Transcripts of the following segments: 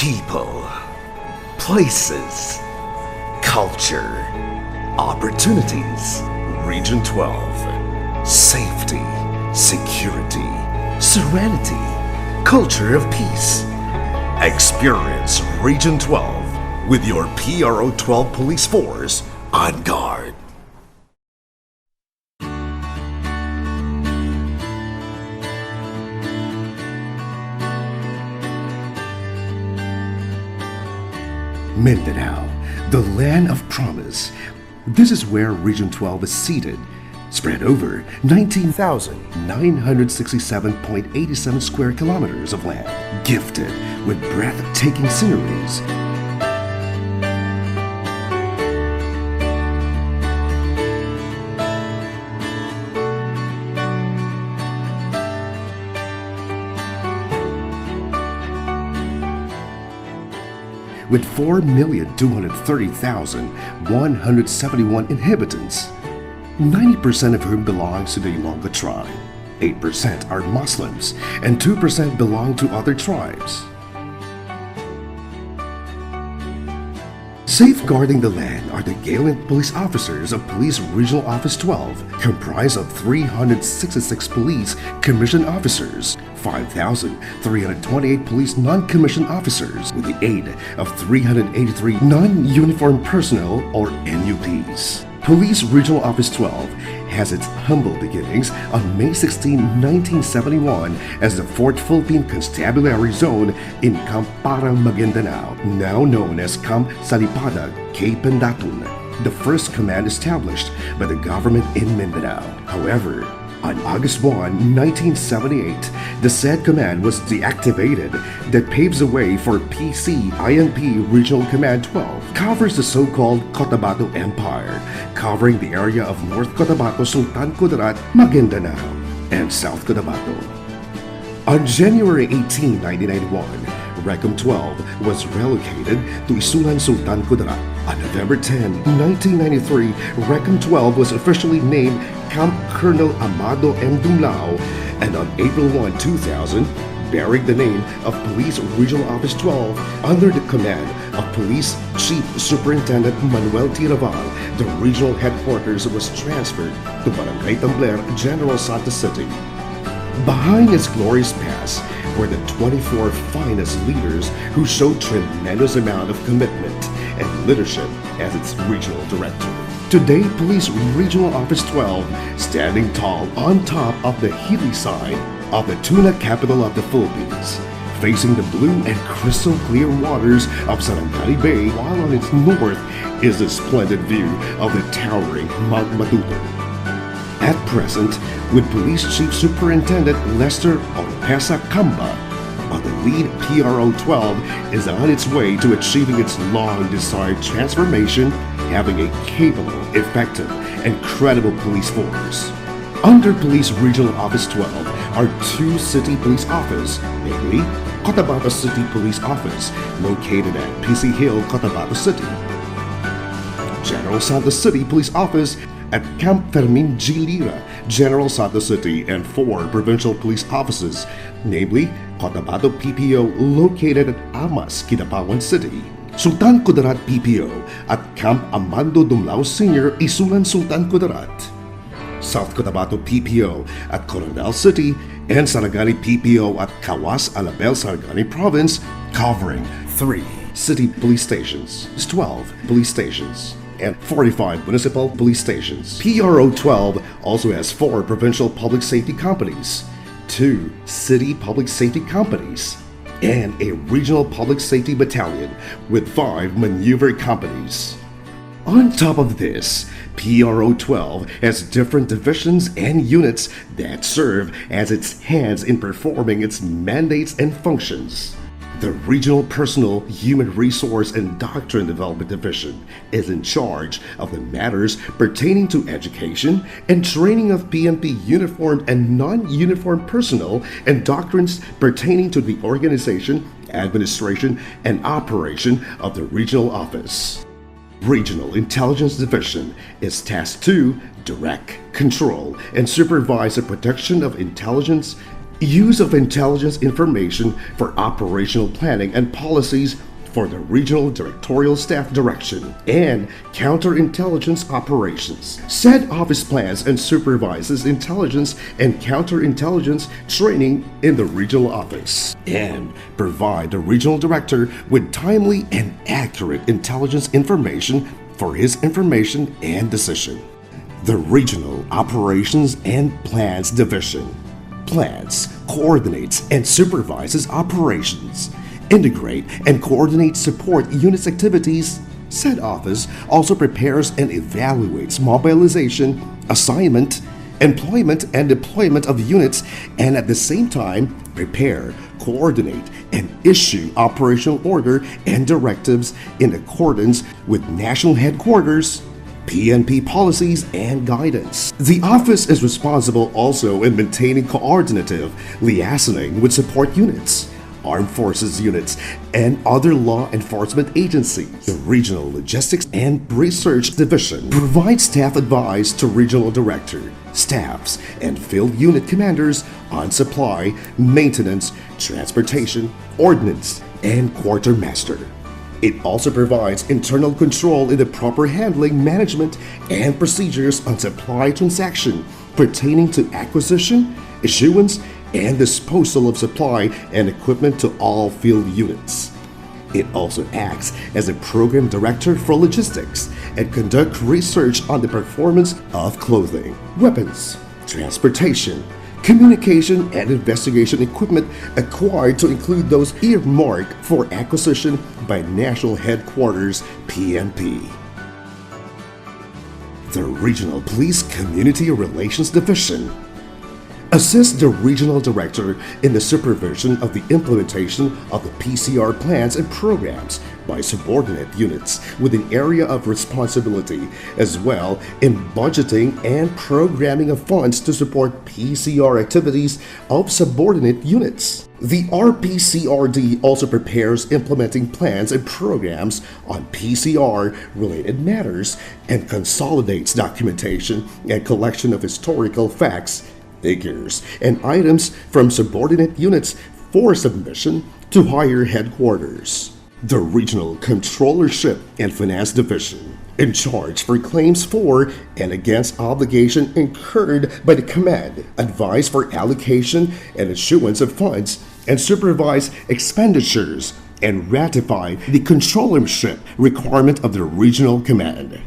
People, places, culture, opportunities. Region 12. Safety, security, serenity, culture of peace. Experience Region 12 with your PRO 12 Police Force on guard. Mindanao, the land of promise. This is where Region 12 is seated, spread over 19,967.87 square kilometers of land, gifted with breathtaking sceneries. With 4,230,171 inhabitants, 90% of whom belongs to the Ilonggo tribe, 8% are Muslims, and 2% belong to other tribes. Safeguarding the land are the gallant police officers of Police Regional Office 12, comprised of 366 police commissioned officers, 5,328 police non-commissioned officers, with the aid of 383 non-uniformed personnel or NUPs. Police Regional Office 12 has its humble beginnings on May 16, 1971 as the 4th Philippine Constabulary Zone in Camp Parang, Maguindanao, now known as Camp Salipadag, Cape Pendatun, the first command established by the government in Mindanao. However, on August 1, 1978, the said command was deactivated. That paves the way for PCINP Regional Command 12, covers the so-called Cotabato Empire, covering the area of North Cotabato, Sultan Kudarat, Maguindanao, and South Cotabato. On January 18, 1991, Recom 12 was relocated to Isulan, Sultan Kudarat. On November 10, 1993, Recom 12 was officially named Camp Colonel Amado M. Dumlao, and on April 1, 2000, bearing the name of Police Regional Office 12 under the command of Police Chief Superintendent Manuel Tiraval, the regional headquarters was transferred to Barangay Tambler, General Santos City. Behind its glorious past were the 24 finest leaders who showed tremendous amount of commitment and leadership as its regional director. Today, Police Regional Office 12, standing tall on top of the hilly side of the tuna capital of the Philippines, facing the blue and crystal clear waters of Sarangani Bay, while on its north is the splendid view of the towering Mount Maduto. At present, with Police Chief Superintendent Lester Oropesa Camba, on the lead, PRO 12 is on its way to achieving its long-desired transformation, having a capable, effective, and credible police force. Under Police Regional Office 12 are 2 city police offices, namely Cotabato City Police Office, located at PC Hill, Cotabato City, General Santos City Police Office at Camp Fermin G. Lira, General Santos City, and 4 provincial police offices, namely Cotabato PPO located at Amas, Kidapawan City, Sultan Kudarat PPO at Camp Amando Dumlao Sr., Isulan, Sultan Kudarat, South Cotabato PPO at Coronel City, and Sarangani PPO at Kawas, Alabel, Sarangani Province, covering 3 city police stations, 12 police stations, and 45 municipal police stations. PRO 12 also has 4 provincial public safety companies, 2 city public safety companies, and a regional public safety battalion with 5 maneuver companies. On top of this, PRO 12 has different divisions and units that serve as its hands in performing its mandates and functions. The Regional Personal, Human Resource and Doctrine Development Division is in charge of the matters pertaining to education and training of PNP uniformed and non-uniformed personnel and doctrines pertaining to the organization, administration, and operation of the regional office. Regional Intelligence Division is tasked to direct, control, and supervise the production of intelligence, use of intelligence information for operational planning and policies for the regional directorial staff direction and counterintelligence operations. Said office plans and supervises intelligence and counterintelligence training in the regional office and provide the regional director with timely and accurate intelligence information for his information and decision. The Regional Operations and Plans Division plans, coordinates, and supervises operations, integrate and coordinate support units activities. Said office also prepares and evaluates mobilization, assignment, employment, and deployment of units, and at the same time prepare, coordinate, and issue operational order and directives in accordance with national headquarters PNP policies and guidance. The office is responsible also in maintaining coordinative liaisoning with support units, armed forces units, and other law enforcement agencies. The Regional Logistics and Research Division provides staff advice to regional director, staffs, and field unit commanders on supply, maintenance, transportation, ordnance, and quartermaster. It also provides internal control in the proper handling, management, and procedures on supply transaction pertaining to acquisition, issuance, and disposal of supply and equipment to all field units. It also acts as a program director for logistics and conducts research on the performance of clothing, weapons, transportation, communication, and investigation equipment acquired to include those earmarked for acquisition by National Headquarters PNP. The Regional Police Community Relations Division assists the regional director in the supervision of the implementation of the PCR plans and programs by subordinate units within area of responsibility, as well in budgeting and programming of funds to support PCR activities of subordinate units. The RPCRD also prepares implementing plans and programs on PCR-related matters and consolidates documentation and collection of historical facts, figures, and items from subordinate units for submission to higher headquarters. The Regional Controllership and Finance Division, in charge for claims for and against obligation incurred by the command, advise for allocation and issuance of funds, and supervise expenditures and ratify the controllership requirement of the regional command.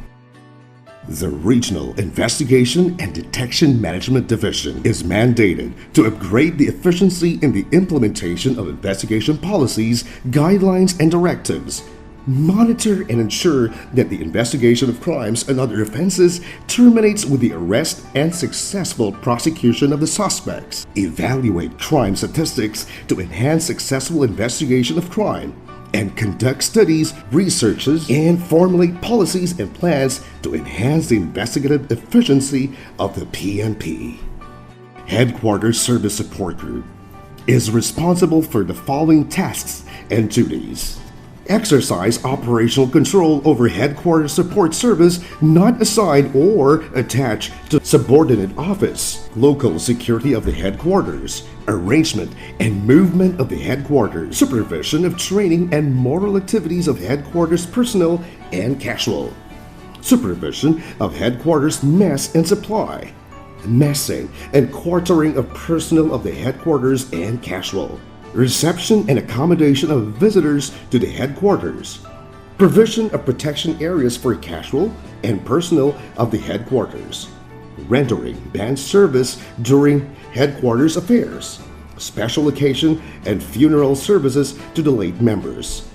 The Regional Investigation and Detection Management Division is mandated to upgrade the efficiency in the implementation of investigation policies, guidelines, and directives, monitor and ensure that the investigation of crimes and other offenses terminates with the arrest and successful prosecution of the suspects, evaluate crime statistics to enhance successful investigation of crime, and conduct studies, researches, and formulate policies and plans to enhance the investigative efficiency of the PNP. Headquarters Service Support Group is responsible for the following tasks and duties. Exercise operational control over headquarters support service not assigned or attached to subordinate office, local security of the headquarters, arrangement and movement of the headquarters, supervision of training and moral activities of headquarters personnel and casual, supervision of headquarters mess and supply, messing and quartering of personnel of the headquarters and casual, reception and accommodation of visitors to the headquarters, provision of protection areas for casual and personnel of the headquarters, rendering band service during headquarters affairs, special occasion and funeral services to the late members,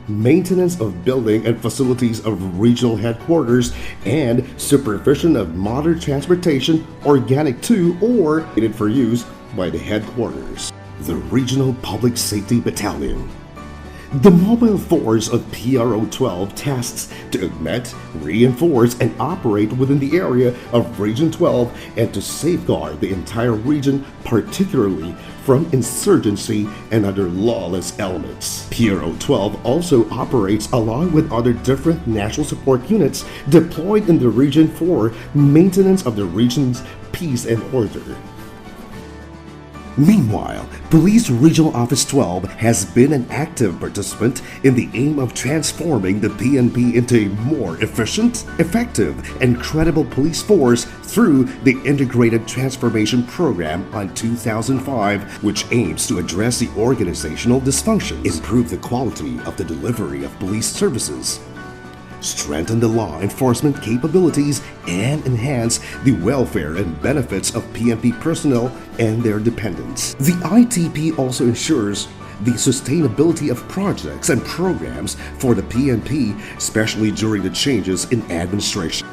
maintenance of building and facilities of regional headquarters, and supervision of modern transportation organic to or needed for use by the headquarters. The Regional Public Safety Battalion. The mobile force of PRO-12 tasks to augment, reinforce, and operate within the area of Region 12 and to safeguard the entire region, particularly from insurgency and other lawless elements. PRO-12 also operates along with other different national support units deployed in the region for maintenance of the region's peace and order. Meanwhile, Police Regional Office 12 has been an active participant in the aim of transforming the PNP into a more efficient, effective, and credible police force through the Integrated Transformation Program on 2005, which aims to address the organizational dysfunctions, improve the quality of the delivery of police services, strengthen the law enforcement capabilities, and enhance the welfare and benefits of PNP personnel and their dependents. The ITP also ensures the sustainability of projects and programs for the PNP, especially during the changes in administration.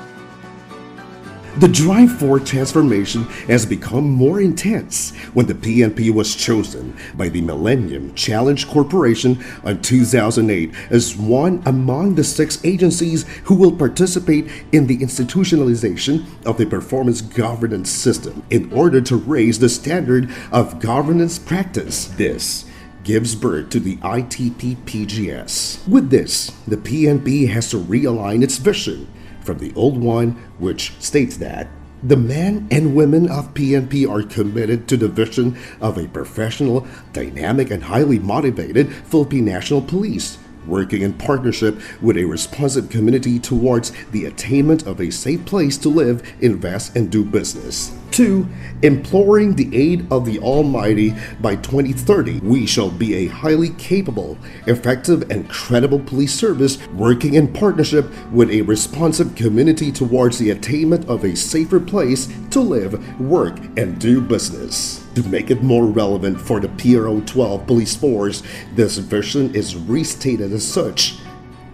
The drive for transformation has become more intense when the PNP was chosen by the Millennium Challenge Corporation in 2008 as one among the 6 agencies who will participate in the institutionalization of the performance governance system in order to raise the standard of governance practice. This gives birth to the ITP-PGS. With this, the PNP has to realign its vision from the old one, which states that the men and women of PNP are committed to the vision of a professional, dynamic, and highly motivated Philippine National Police, working in partnership with a responsive community towards the attainment of a safe place to live, invest, and do business. 2. Imploring the aid of the Almighty by 2030, we shall be a highly capable, effective, and credible police service working in partnership with a responsive community towards the attainment of a safer place to live, work, and do business. To make it more relevant for the PRO 12 police force, this vision is restated as such.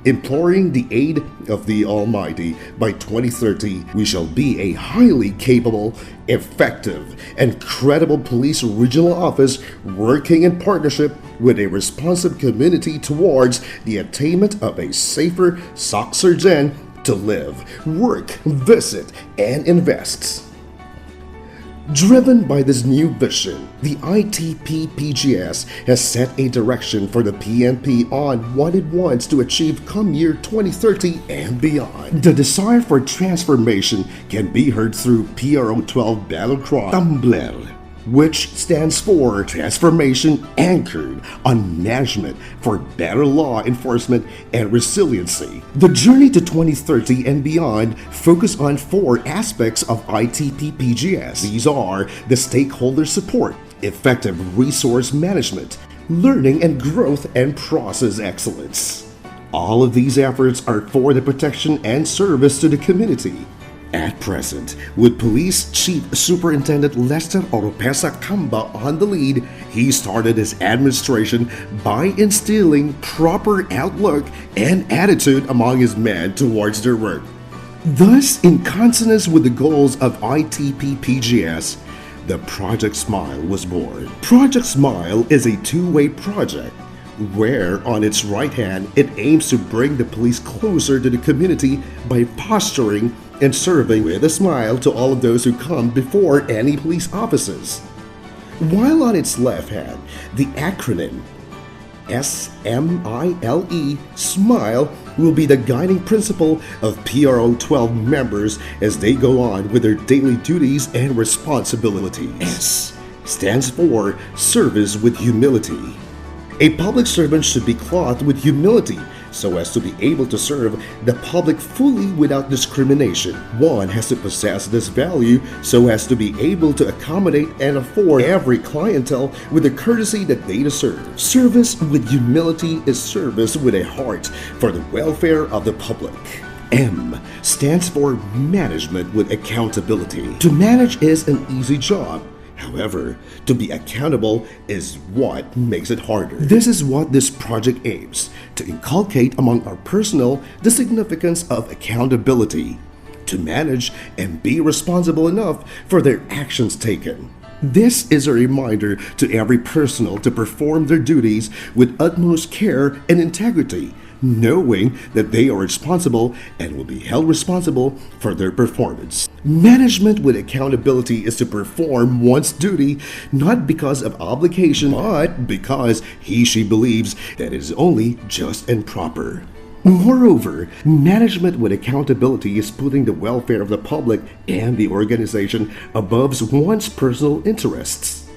Imploring the aid of the Almighty by 2030, we shall be a highly capable, effective, and credible police regional office working in partnership with a responsive community towards the attainment of a safer Soxergen to live, work, visit, and invest. Driven by this new vision, the ITP-PGS has set a direction for the PNP on what it wants to achieve come year 2030 and beyond. The desire for transformation can be heard through PRO 12 battle cry Tumbler, which stands for Transformation Anchored on Management for Better Law Enforcement and Resiliency. The journey to 2030 and beyond focus on 4 aspects of ITP-PGS. These are the stakeholder support, effective resource management, learning and growth, and process excellence. All of these efforts are for the protection and service to the community. At present, with Police Chief Superintendent Lester Oropesa Camba on the lead, he started his administration by instilling proper outlook and attitude among his men towards their work. Thus, in consonance with the goals of ITP-PGS, the Project Smile was born. Project Smile is a two-way project where on its right hand it aims to bring the police closer to the community by posturing and serving with a smile to all of those who come before any police officers. While on its left hand, the acronym SMILE, SMILE, will be the guiding principle of PRO 12 members as they go on with their daily duties and responsibilities. S stands for Service with Humility. A public servant should be clothed with humility so as to be able to serve the public fully without discrimination. One has to possess this value so as to be able to accommodate and afford every clientele with the courtesy that they deserve. Service with humility is service with a heart for the welfare of the public. M stands for Management with Accountability. To manage is an easy job. However, to be accountable is what makes it harder. This is what this project aims to inculcate among our personnel the significance of accountability, to manage and be responsible enough for their actions taken. This is a reminder to every personnel to perform their duties with utmost care and integrity, knowing that they are responsible and will be held responsible for their performance. Management with accountability is to perform one's duty not because of obligation, but because he/she believes that it is only just and proper. Moreover, management with accountability is putting the welfare of the public and the organization above one's personal interests.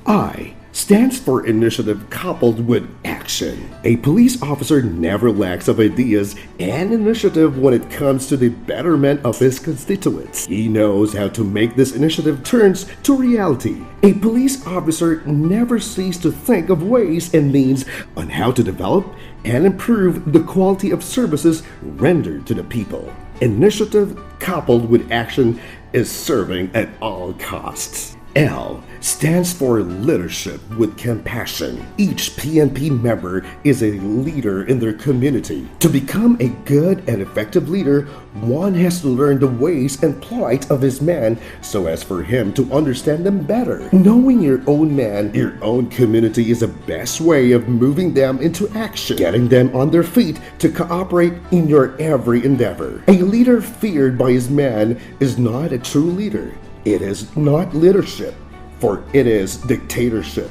I stands for initiative coupled with action. A police officer never lacks of ideas and initiative when it comes to the betterment of his constituents. He knows how to make this initiative turns to reality. A police officer never ceases to think of ways and means on how to develop and improve the quality of services rendered to the people. Initiative coupled with action is serving at all costs. L stands for leadership with compassion. Each PNP member is a leader in their community. To become a good and effective leader, one has to learn the ways and plight of his man so as for him to understand them better. Knowing your own man, your own community is the best way of moving them into action, getting them on their feet to cooperate in your every endeavor. A leader feared by his man is not a true leader. It is not leadership, for it is dictatorship,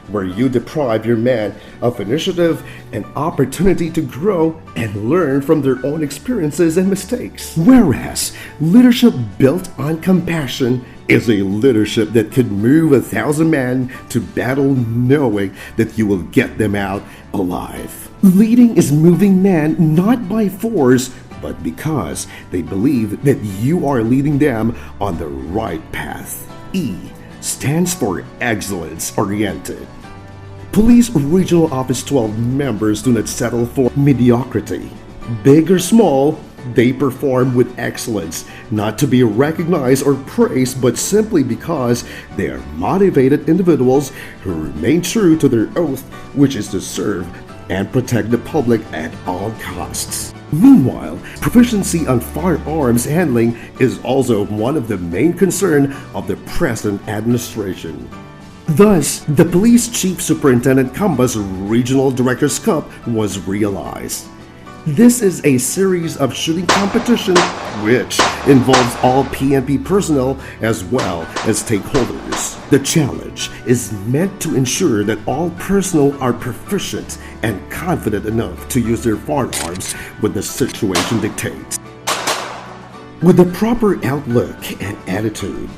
where you deprive your man of initiative and opportunity to grow and learn from their own experiences and mistakes. Whereas leadership built on compassion is a leadership that could move 1,000 men to battle knowing that you will get them out alive. Leading is moving men not by force, but because they believe that you are leading them on the right path. E stands for excellence-oriented. Police Regional Office 12 members do not settle for mediocrity. Big or small, they perform with excellence, not to be recognized or praised, but simply because they are motivated individuals who remain true to their oath, which is to serve and protect the public at all costs. Meanwhile, proficiency on firearms handling is also one of the main concerns of the present administration. Thus, the Police Chief Superintendent Cambas Regional Director's Cup was realized. This is a series of shooting competition which involves all PNP personnel as well as stakeholders. The challenge is meant to ensure that all personnel are proficient and confident enough to use their firearms when the situation dictates. With the proper outlook and attitude,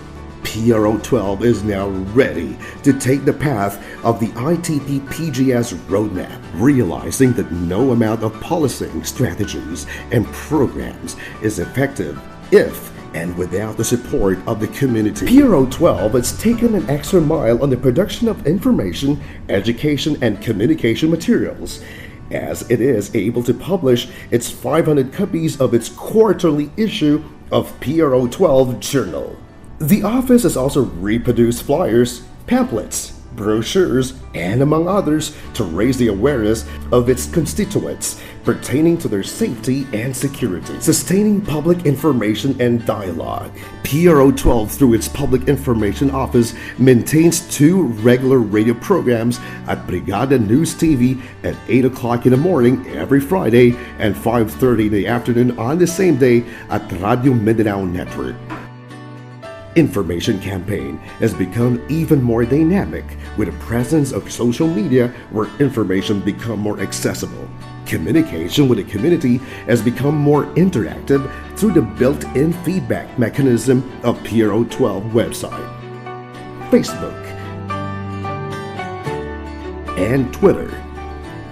PRO 12 is now ready to take the path of the ITP PGS roadmap, realizing that no amount of policing strategies and programs is effective if and without the support of the community. PRO 12 has taken an extra mile on the production of information, education, and communication materials, as it is able to publish its 500 copies of its quarterly issue of PRO 12 Journal. The office has also reproduced flyers, pamphlets, brochures, and among others to raise the awareness of its constituents pertaining to their safety and security. Sustaining public information and dialogue, PRO 12 through its Public Information Office maintains 2 regular radio programs at Brigada News TV at 8 o'clock in the morning every Friday and 5:30 in the afternoon on the same day at Radio Mindanao Network. Information campaign has become even more dynamic with the presence of social media where information become more accessible. Communication with the community has become more interactive through the built-in feedback mechanism of PRO 12 website, Facebook, and Twitter.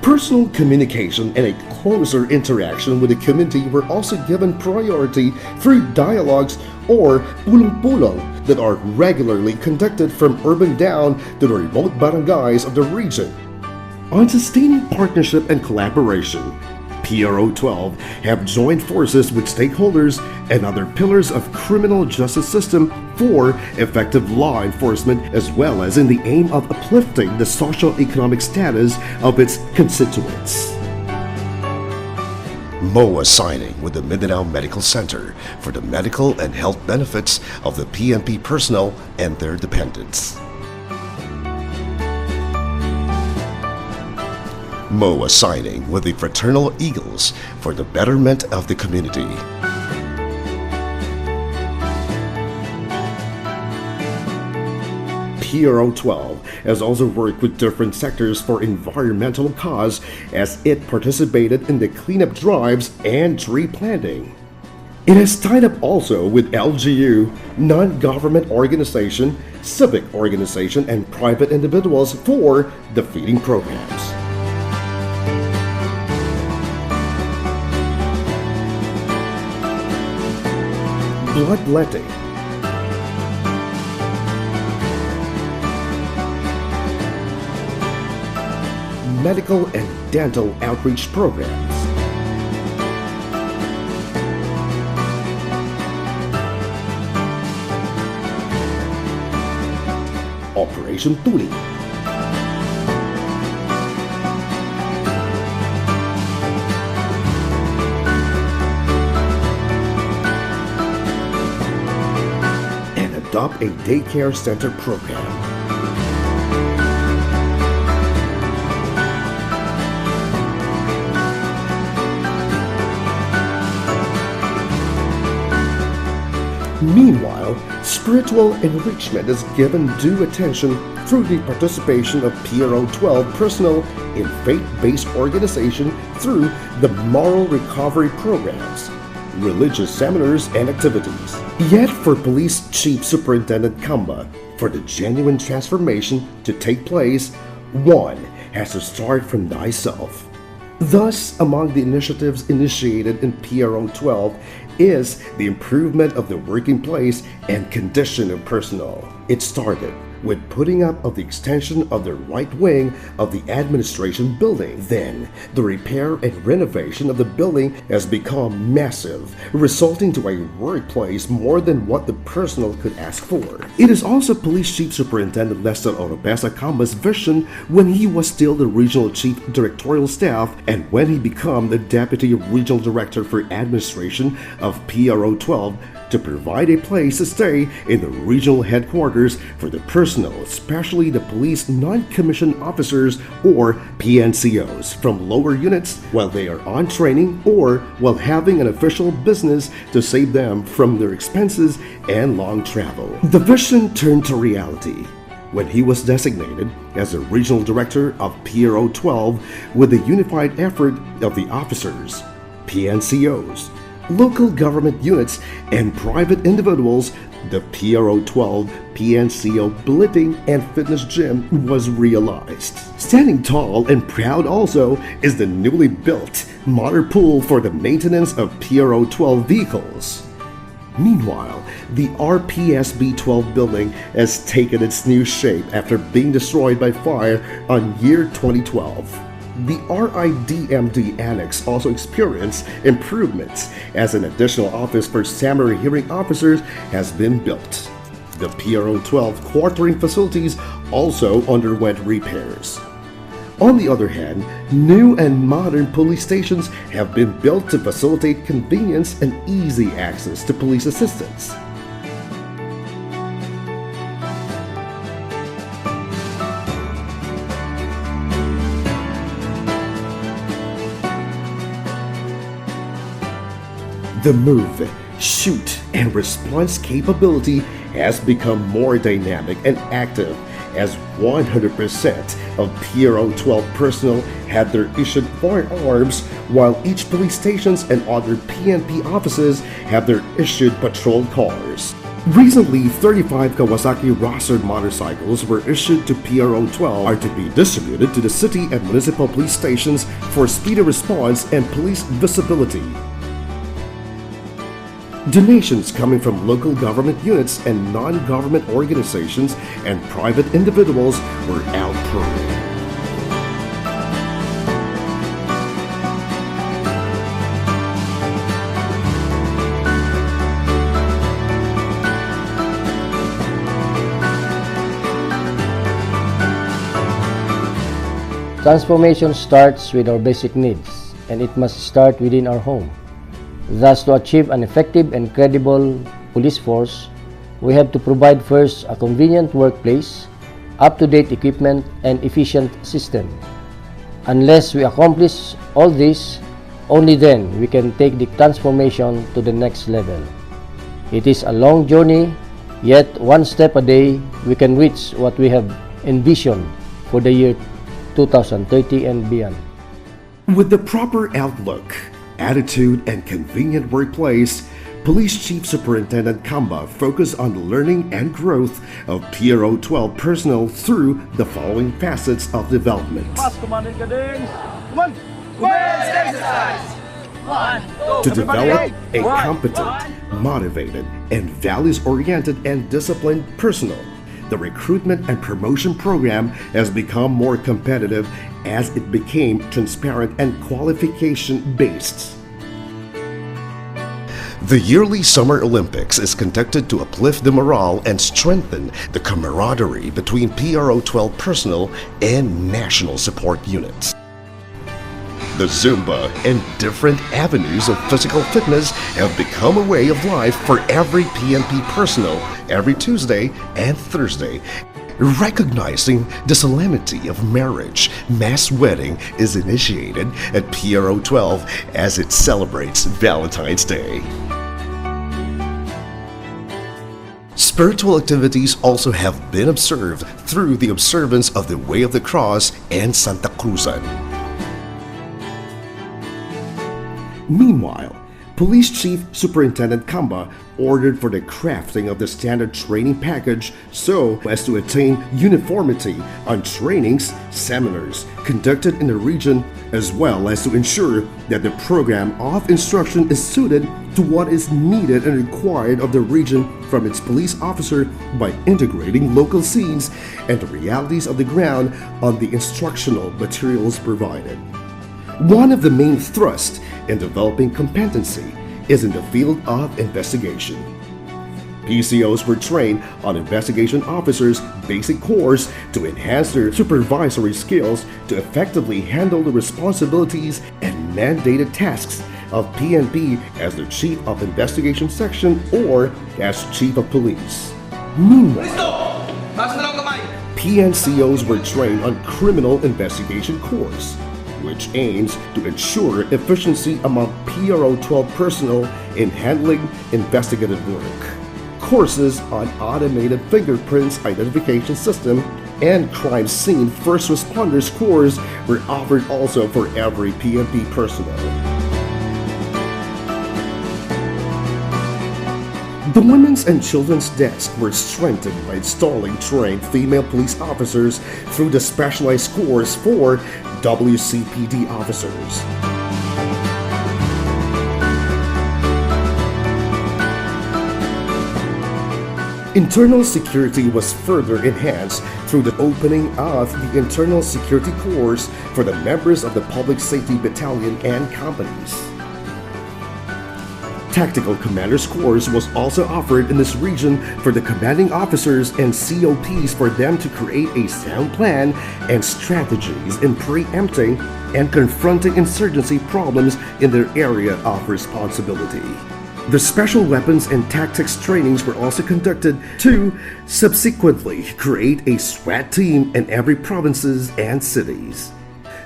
Personal communication and a closer interaction with the community were also given priority through dialogues or pulong-pulong that are regularly conducted from urban down to the remote barangays of the region. On sustaining partnership and collaboration, PRO 12 have joined forces with stakeholders and other pillars of criminal justice system for effective law enforcement, as well as in the aim of uplifting the socio-economic status of its constituents. MOA signing with the Mindanao Medical Center for the medical and health benefits of the PNP personnel and their dependents. MOA signing with the Fraternal Eagles for the betterment of the community. PRO 12 has also worked with different sectors for environmental cause as it participated in the cleanup drives and tree planting. It has tied up also with LGU, non-government organization, civic organization, and private individuals for the feeding programs. Bloodletting, medical and dental outreach programs, Operation Tuli, and Adopt a Daycare Center program. Meanwhile, spiritual enrichment is given due attention through the participation of PRO 12 personnel in faith-based organization through the moral recovery programs, religious seminars, and activities. Yet for Police Chief Superintendent Camba, for the genuine transformation to take place, one has to start from thyself. Thus, among the initiatives initiated in PRO 12 is the improvement of the working place and condition of personnel. It started with putting up of the extension of the right wing of the administration building. Then, the repair and renovation of the building has become massive, resulting to a workplace more than what the personnel could ask for. It is also Police Chief Superintendent Lester Oropesa Camba's vision when he was still the Regional Chief Directorial Staff and when he became the Deputy Regional Director for Administration of PRO 12 to provide a place to stay in the regional headquarters for the personnel, especially the police non-commissioned officers or PNCOs from lower units while they are on training or while having an official business to save them from their expenses and long travel. The vision turned to reality when he was designated as the Regional Director of PRO 12 with the unified effort of the officers, PNCOs, local government units, and private individuals. The PRO 12 PNCO Bloodletting and Fitness Gym was realized. Standing tall and proud also is the newly built motor pool for the maintenance of PRO 12 vehicles. Meanwhile, the RPSB 12 building has taken its new shape after being destroyed by fire on year 2012. The RIDMD Annex also experienced improvements as an additional office for summary hearing officers has been built. The PRO 12 quartering facilities also underwent repairs. On the other hand, new and modern police stations have been built to facilitate convenience and easy access to police assistance. The move, shoot, and response capability has become more dynamic and active as 100% of PRO 12 personnel had their issued firearms, while each police stations and other PNP offices have their issued patrol cars. Recently, 35 Kawasaki Rossard motorcycles were issued to PRO 12 are to be distributed to the city and municipal police stations for speedy response and police visibility. Donations coming from local government units and non-government organizations and private individuals were outpouring. Transformation starts with our basic needs, and it must start within our home. Thus, to achieve an effective and credible police force, we have to provide first a convenient workplace, up-to-date equipment, and efficient system. Unless we accomplish all this, only then we can take the transformation to the next level. It is a long journey, yet one step a day we can reach what we have envisioned for the year 2030 and beyond. With the proper outlook, attitude, and convenient workplace, Police Chief Superintendent Camba focused on the learning and growth of PRO 12 personnel through the following facets of development. To develop a competent, motivated, and values-oriented and disciplined personnel, the recruitment and promotion program has become more competitive as it became transparent and qualification-based. The yearly Summer Olympics is conducted to uplift the morale and strengthen the camaraderie between PRO 12 personnel and national support units. The Zumba and different avenues of physical fitness have become a way of life for every PNP personnel every Tuesday and Thursday. Recognizing the solemnity of marriage, mass wedding is initiated at PRO 12 as it celebrates Valentine's Day. Spiritual activities also have been observed through the observance of the Way of the Cross and Santa Cruzan. Meanwhile, Police Chief Superintendent Camba ordered for the crafting of the standard training package so as to attain uniformity on trainings, seminars conducted in the region, as well as to ensure that the program of instruction is suited to what is needed and required of the region from its police officer by integrating local scenes and the realities of the ground on the instructional materials provided. One of the main thrusts in developing competency is in the field of investigation. PCOs were trained on investigation officers' basic course to enhance their supervisory skills to effectively handle the responsibilities and mandated tasks of PNP as the Chief of Investigation Section or as Chief of Police. Meanwhile, PNCOs were trained on criminal investigation course, which aims to ensure efficiency among PRO 12 personnel in handling investigative work. Courses on automated fingerprints identification system and crime scene first responders course were offered also for every PNP personnel. The women's and children's desks were strengthened by installing trained female police officers through the specialized course for WCPD officers. Internal security was further enhanced through the opening of the Internal Security Course for the members of the Public Safety Battalion and companies. Tactical Commander's Course was also offered in this region for the commanding officers and COPs for them to create a sound plan and strategies in preempting and confronting insurgency problems in their area of responsibility. The special weapons and tactics trainings were also conducted to subsequently create a SWAT team in every provinces and cities.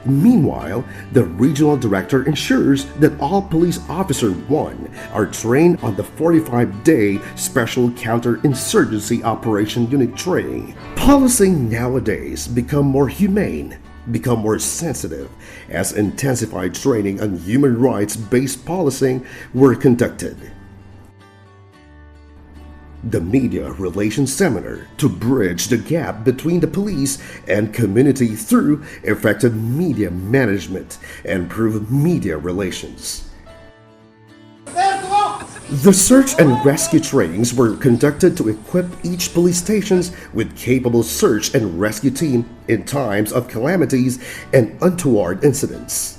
Meanwhile, the regional director ensures that all police officer 1 are trained on the 45-day special counterinsurgency operation unit training. Policing nowadays become more humane, become more sensitive, as intensified training on human rights-based policing were conducted. The Media Relations Seminar to bridge the gap between the police and community through effective media management and improve media relations. The search and rescue trainings were conducted to equip each police stations with capable search and rescue team in times of calamities and untoward incidents.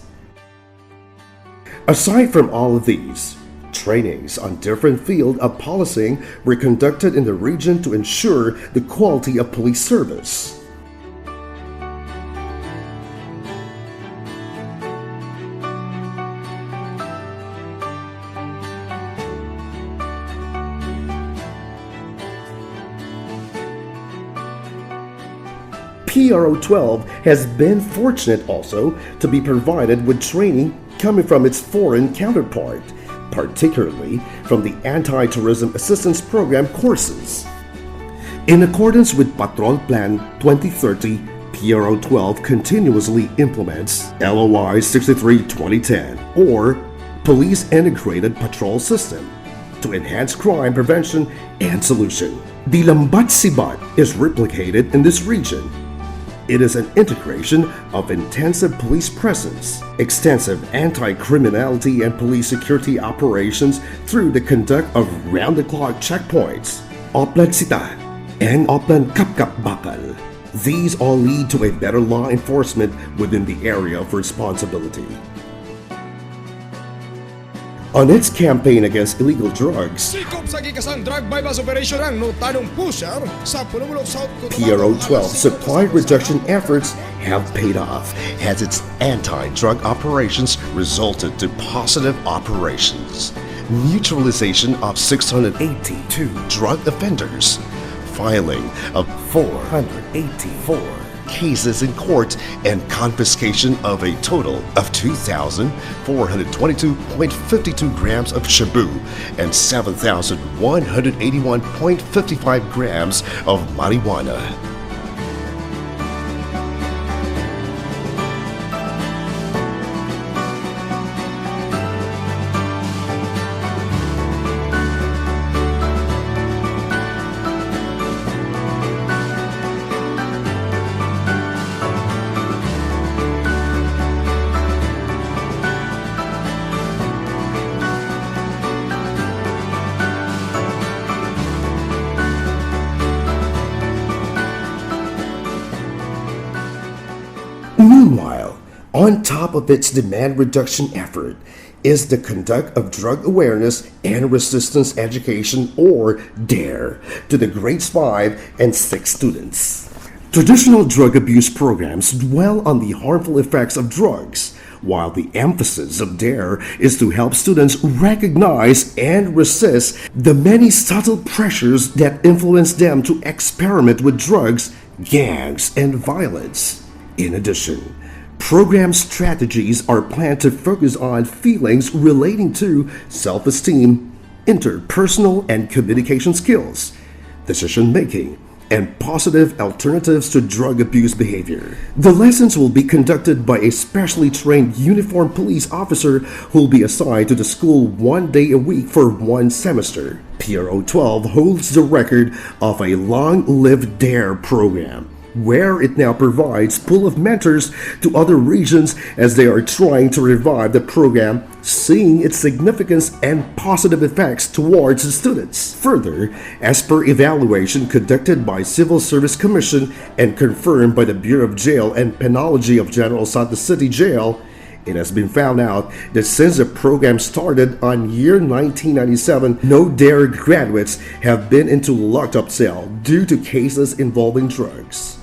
Aside from all of these, trainings on different fields of policing were conducted in the region to ensure the quality of police service. PRO 12 has been fortunate also to be provided with training coming from its foreign counterpart, particularly from the Anti-Terrorism Assistance Program courses. In accordance with Patrol Plan 2030, PRO 12 continuously implements LOI 63-2010 or Police Integrated Patrol System, to enhance crime prevention and solution. The Lambat Sibat is replicated in this region. It is an integration of intensive police presence, extensive anti-criminality and police security operations through the conduct of round-the-clock checkpoints, Oplan Sita, and Oplan Kapkap Bakal. These all lead to a better law enforcement within the area of responsibility. On its campaign against illegal drugs, Sikop sa gikasang drug bypass operation ang no tanong pusher sa Pulumulo South PRO 12 supply reduction efforts have paid off as its anti-drug operations resulted to positive operations, neutralization of 682 drug offenders, filing of 484 cases in court, and confiscation of a total of 2,422.52 grams of shabu and 7,181.55 grams of marijuana. Meanwhile, on top of its demand reduction effort is the conduct of drug awareness and resistance education, or DARE, to the grades 5 and 6 students. Traditional drug abuse programs dwell on the harmful effects of drugs, while the emphasis of DARE is to help students recognize and resist the many subtle pressures that influence them to experiment with drugs, gangs, and violence. In addition, program strategies are planned to focus on feelings relating to self-esteem, interpersonal and communication skills, decision-making, and positive alternatives to drug abuse behavior. The lessons will be conducted by a specially trained uniformed police officer who will be assigned to the school 1 day a week for 1 semester. PRO 12 holds the record of a long-lived DARE program, where it now provides pool of mentors to other regions as they are trying to revive the program, seeing its significance and positive effects towards the students. Further, as per evaluation conducted by Civil Service Commission and confirmed by the Bureau of Jail and Penology of General Santos City Jail, it has been found out that since the program started on year 1997, no DARE graduates have been into locked-up cell due to cases involving drugs.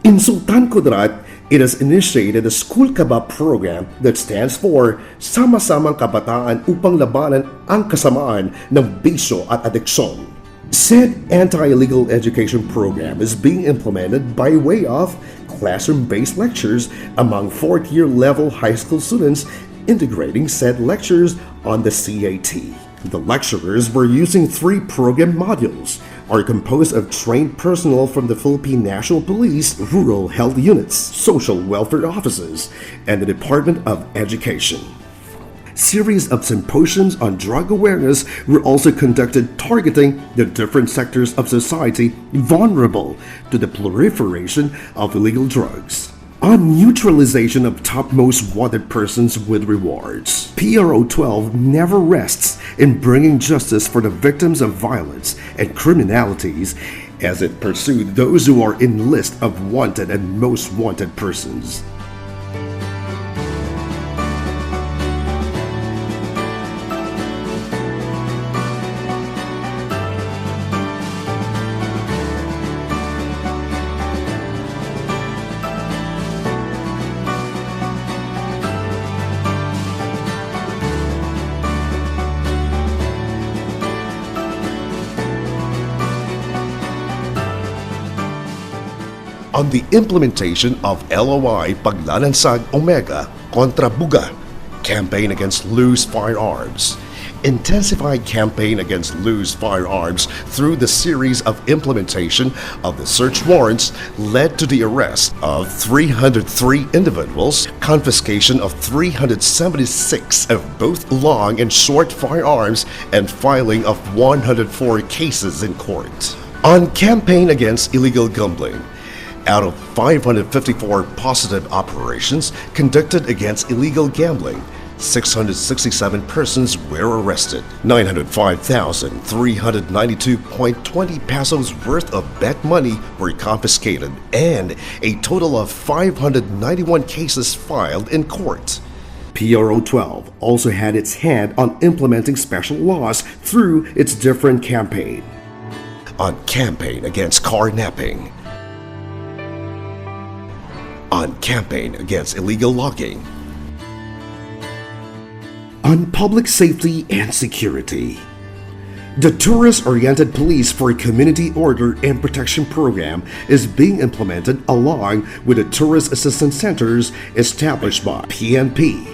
In Sultan Kudarat, it has initiated a School Kaba program that stands for Sama-samang Kabataan upang labanan ang kasamaan ng bisyo at adeksyon. Said anti-illegal education program is being implemented by way of classroom-based lectures among fourth-year level high school students, integrating said lectures on the CAT. The lecturers were using 3 program modules, are composed of trained personnel from the Philippine National Police, Rural Health Units, Social Welfare Offices, and the Department of Education. Series of symposiums on drug awareness were also conducted targeting the different sectors of society vulnerable to the proliferation of illegal drugs. On neutralization of topmost wanted persons with rewards, PRO 12 never rests in bringing justice for the victims of violence and criminalities as it pursued those who are in list of wanted and most wanted persons. On the implementation of LOI Paglalansag Omega Contra Buga, campaign against loose firearms, intensified campaign against loose firearms through the series of implementation of the search warrants led to the arrest of 303 individuals, confiscation of 376 of both long and short firearms, and filing of 104 cases in court. On campaign against illegal gambling, out of 554 positive operations conducted against illegal gambling, 667 persons were arrested. 905,392.20 pesos worth of bet money were confiscated, and a total of 591 cases filed in court. PRO 12 also had its hand on implementing special laws through its different campaign. On campaign against carnapping, on campaign against illegal logging, on public safety and security. The Tourist-Oriented Police for Community Order and Protection Program is being implemented along with the Tourist Assistance Centers established by PNP,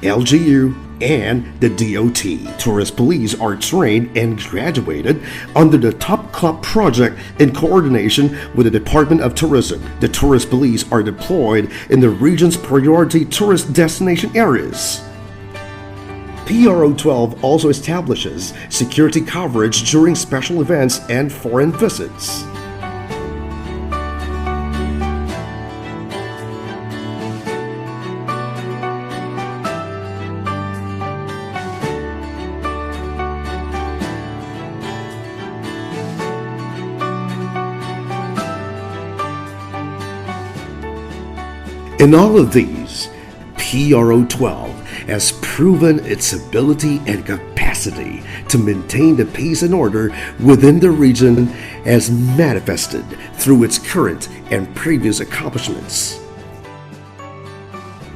LGU, and the DOT. Tourist police are trained and graduated under the Top Club project in coordination with the Department of Tourism. The tourist police are deployed in the region's priority tourist destination areas. PRO 12 also establishes security coverage during special events and foreign visits. In all of these, PRO 12 has proven its ability and capacity to maintain the peace and order within the region as manifested through its current and previous accomplishments.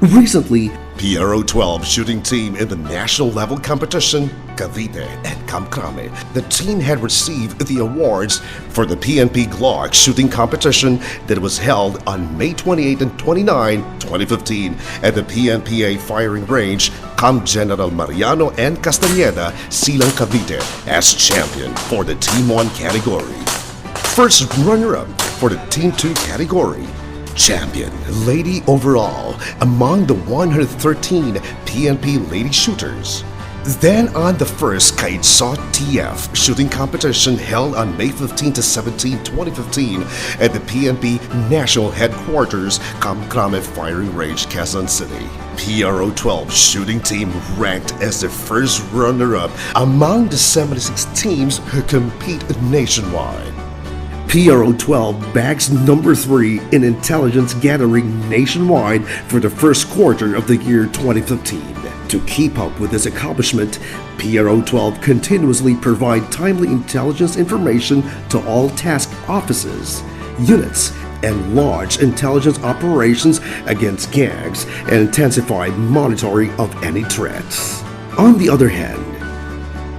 Recently, PRO 12 shooting team in the national level competition, Cavite and Kamkrame. The team had received the awards for the PNP Glock shooting competition that was held on May 28 and 29, 2015 at the PNPA firing range, Camp General Mariano and Castañeda, Silang, Cavite as champion for the Team 1 category. First runner-up for the Team 2 category. Champion lady overall among the 113 PNP lady shooters. Then on the first Kaitsot TF shooting competition held on May 15 to 17, 2015 at the PNP National Headquarters, Kamkrame Firing Range, Quezon City. PRO 12 shooting team ranked as the first runner-up among the 76 teams who compete nationwide. PRO 12 bags number 3 in intelligence gathering nationwide for the first quarter of the year 2015. To keep up with this accomplishment, PRO 12 continuously provide timely intelligence information to all task offices, units, and large intelligence operations against gangs and intensify monitoring of any threats. On the other hand,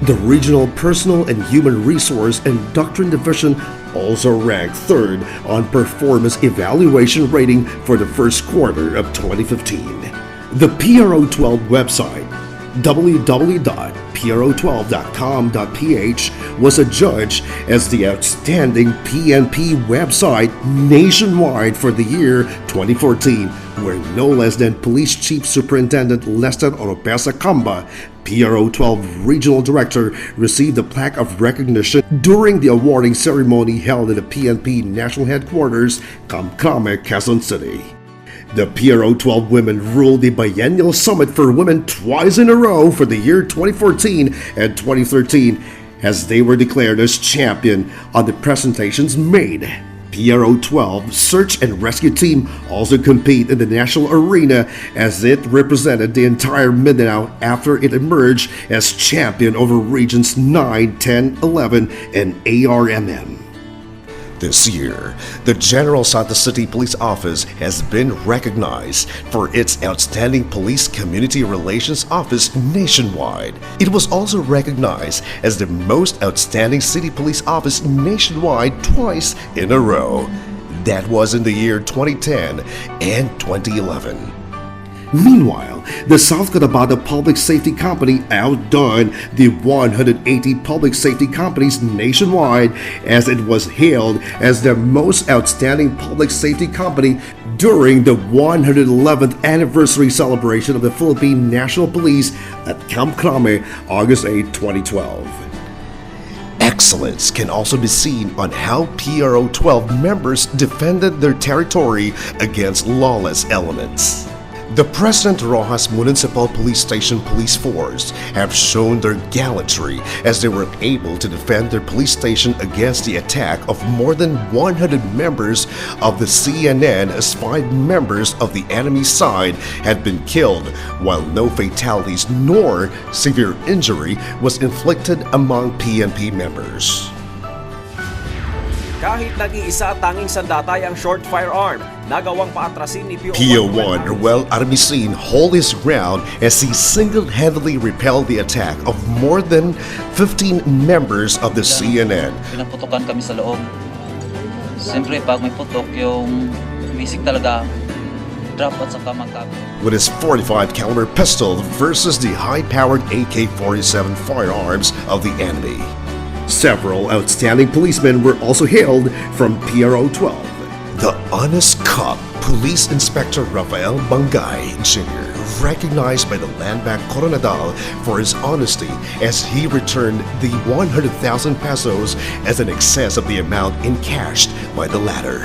the Regional Personal and Human Resource and Doctrine Division also ranked third on performance evaluation rating for the first quarter of 2015. The PRO 12 website, www.pro12.com.ph, was adjudged as the outstanding PNP website nationwide for the year 2014, where no less than Police Chief Superintendent Lester Oropesa Camba, PRO 12 Regional Director, received the plaque of recognition during the awarding ceremony held at the PNP National Headquarters, Kamkrame, Quezon City. The PRO 12 women ruled the Biennial Summit for Women twice in a row for the year 2014 and 2013, as they were declared as champion on the presentations made. PRO 12 Search and Rescue Team also compete in the national arena as it represented the entire Mindanao after it emerged as champion over regions 9, 10, 11, and ARMM. This year, the General Santos City Police Office has been recognized for its outstanding Police Community Relations Office nationwide. It was also recognized as the most outstanding City Police Office nationwide twice in a row. That was in the year 2010 and 2011. Meanwhile, the South Cotabato Public Safety Company outdone the 180 public safety companies nationwide as it was hailed as the most outstanding public safety company during the 111th anniversary celebration of the Philippine National Police at Camp Crame, August 8, 2012. Excellence can also be seen on how PRO 12 members defended their territory against lawless elements. The President Roxas Municipal Police Station Police Force have shown their gallantry as they were able to defend their police station against the attack of more than 100 members of the CNN, as 5 members of the enemy side had been killed, while no fatalities nor severe injury was inflicted among PNP members. Kahit nag-iisa tanging sandatay ang short firearm, nagawang paatrasin ni PO1 Ruel Armicin hold his ground as he single-handedly repelled the attack of more than 15 members of the CNN. Pinaputokan kami sa loob. Siyempre, pag may putok, yung basic talaga, drop at saka magtago. With his 45 caliber pistol versus the high-powered AK-47 firearms of the enemy. Several outstanding policemen were also hailed from PRO 12. The Honest Cop Police Inspector Rafael Bangay Jr., recognized by the Land Bank Coronadal for his honesty as he returned the 100,000 pesos as an excess of the amount encashed by the latter.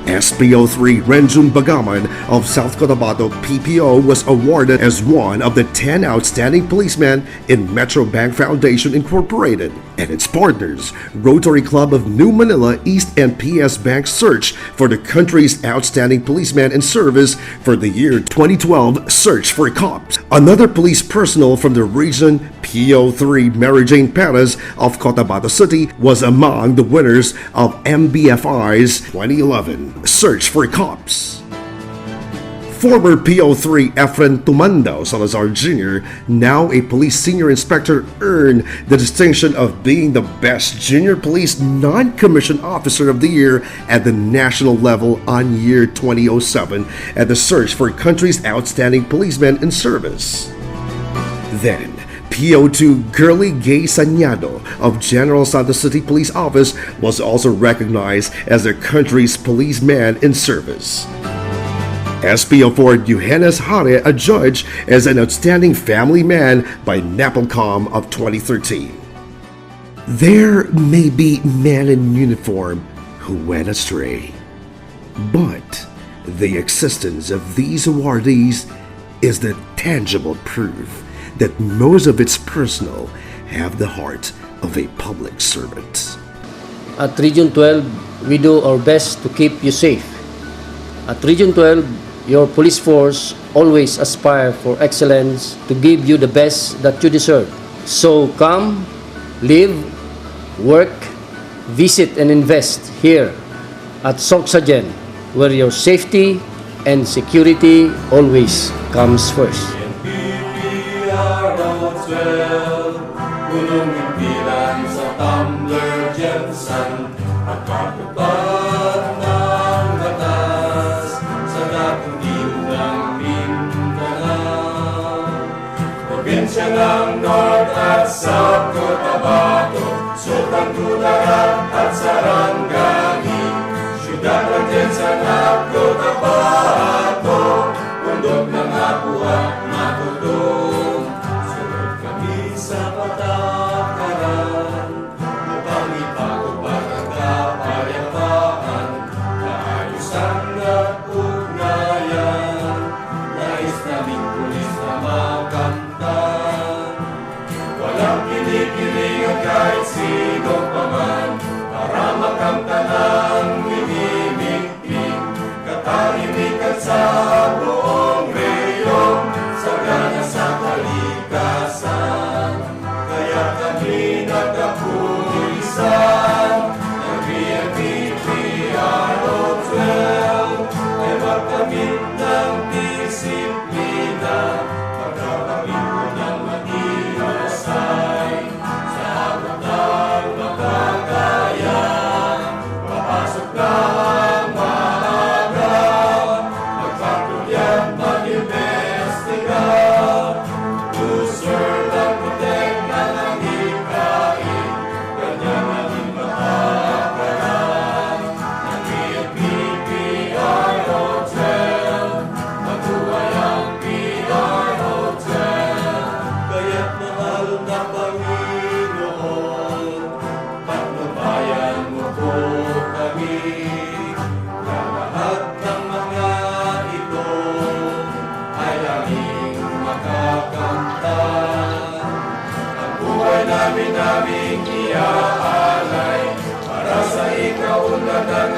SPO3 Renjun Bagaman of South Cotabato PPO was awarded as one of the 10 outstanding policemen in Metro Bank Foundation Incorporated, and its partners, Rotary Club of New Manila East and PS Bank search for the country's outstanding policeman in service for the year 2012 Search for Cops. Another police personnel from the region, PO3 Mary Jane Perez of Cotabato City, was among the winners of MBFI's 2011 Search for Cops. Former PO3 Efren Tumando Salazar Jr., now a police senior inspector, earned the distinction of being the best junior police non-commissioned officer of the year at the national level on year 2007 at the Search for Country's Outstanding Policemen in Service. Then, PO2 Girly Gay Sañado of General Santos City Police Office was also recognized as the country's policeman in service. SPO4 Eugenes Hare adjudged as an outstanding family man by NAPOLCOM of 2013. There may be men in uniform who went astray, but the existence of these awardees is the tangible proof that most of its personnel have the heart of a public servant. At Region 12, we do our best to keep you safe. At Region 12, your police force always aspire for excellence to give you the best that you deserve. So come, live, work, visit and invest here at Sorsogen, where your safety and security always comes first. Punong impilan sa tumbler, Jensen, at kapatid ng batas sa dakong dinog ng Mindanao. Probinsya ng North at South Cotabato, Sultan Kudarat at Sarangani, siyudad ng Jensen at Cotabato, bundok ng Apu at Matutong. Sunod kami sa patakaran, upang ipagubad ang kapayapaan, kaayusan at ugnayan, nais naming pulis na makamtan. Walang kinikilig at kahit sino pa man, para makamtan ang minimikmik, katahimikan sa buong reyon, sagana sa kalikasan. Kaya kami nagkapulisan ng PNP PRO 12 ay magkamit ng disiplina, pagkakabit mo ng mag-iwasay sa abot ng makakaya. Papasok na ang maaga, magpapalala ng